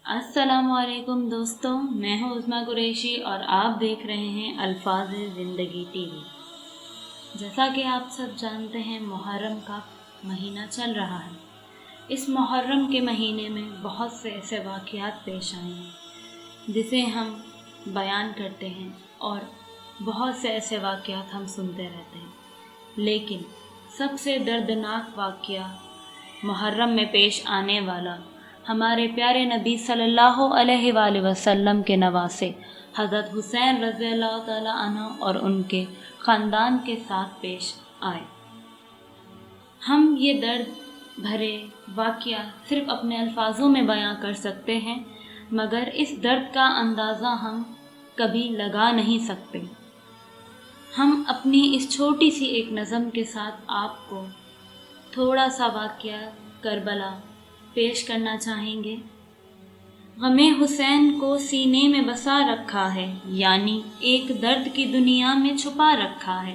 السلام علیکم دوستوں، میں ہوں عظمیٰ قریشی اور آپ دیکھ رہے ہیں الفاظ زندگی ٹی وی۔ جیسا کہ آپ سب جانتے ہیں، محرم کا مہینہ چل رہا ہے۔ اس محرم کے مہینے میں بہت سے ایسے واقعات پیش آئے ہیں جسے ہم بیان کرتے ہیں اور بہت سے ایسے واقعات ہم سنتے رہتے ہیں، لیکن سب سے دردناک واقعہ محرم میں پیش آنے والا ہمارے پیارے نبی صلی اللہ علیہ وآلہ وسلم کے نواسے حضرت حسین رضی اللہ تعالیٰ عنہ اور ان کے خاندان کے ساتھ پیش آئے۔ ہم یہ درد بھرے واقعہ صرف اپنے الفاظوں میں بیان کر سکتے ہیں، مگر اس درد کا اندازہ ہم کبھی لگا نہیں سکتے۔ ہم اپنی اس چھوٹی سی ایک نظم کے ساتھ آپ کو تھوڑا سا واقعہ کربلا پیش کرنا چاہیں گے۔ غم حسین کو سینے میں بسا رکھا ہے، یعنی ایک درد کی دنیا میں چھپا رکھا ہے۔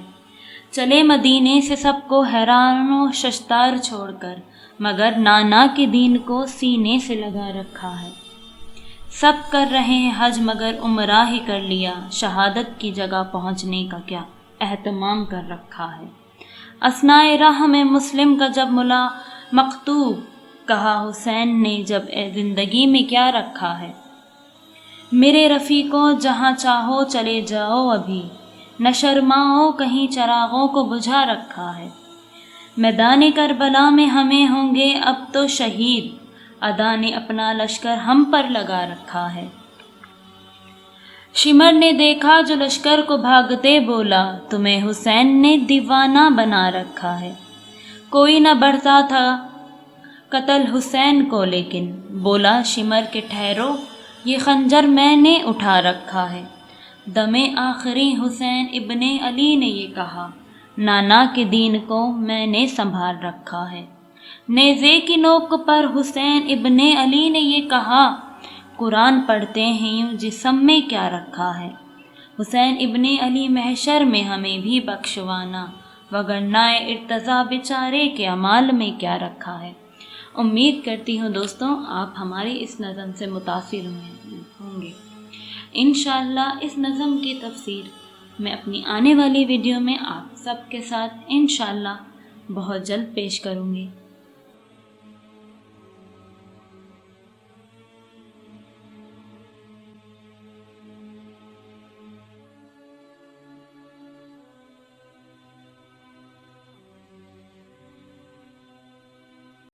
چلے مدینے سے سب کو حیران و ششدار چھوڑ کر، مگر نانا کے دین کو سینے سے لگا رکھا ہے۔ سب کر رہے ہیں حج مگر عمرہ ہی کر لیا، شہادت کی جگہ پہنچنے کا کیا اہتمام کر رکھا ہے۔ اثنائے راہ میں مسلم کا جب ملا مکتوب، کہا حسین نے جب اے زندگی میں کیا رکھا ہے۔ میرے رفیقوں جہاں چاہو چلے جاؤ، ابھی نہ شرماؤ کہیں چراغوں کو بجھا رکھا ہے۔ میدان کربلا میں ہمیں ہوں گے اب تو شہید، ادا نے اپنا لشکر ہم پر لگا رکھا ہے۔ شمر نے دیکھا جو لشکر کو بھاگتے، بولا تمہیں حسین نے دیوانہ بنا رکھا ہے۔ کوئی نہ بڑھتا تھا قتل حسین کو، لیکن بولا شمر کہ ٹھہرو یہ خنجر میں نے اٹھا رکھا ہے۔ دم آخری حسین ابن علی نے یہ کہا، نانا کے دین کو میں نے سنبھال رکھا ہے۔ نیزے کی نوک پر حسین ابن علی نے یہ کہا، قرآن پڑھتے ہیں یوں جسم میں کیا رکھا ہے۔ حسین ابن علی محشر میں ہمیں بھی بخشوانا، وگرنہ ارتضیٰ بیچارے کے اعمال میں کیا رکھا ہے۔ امید کرتی ہوں دوستوں آپ ہماری اس نظم سے متاثر ہوں گے۔ انشاءاللہ اس نظم کی تفسیر میں اپنی آنے والی ویڈیو میں آپ سب کے ساتھ انشاءاللہ بہت جلد پیش کروں گی۔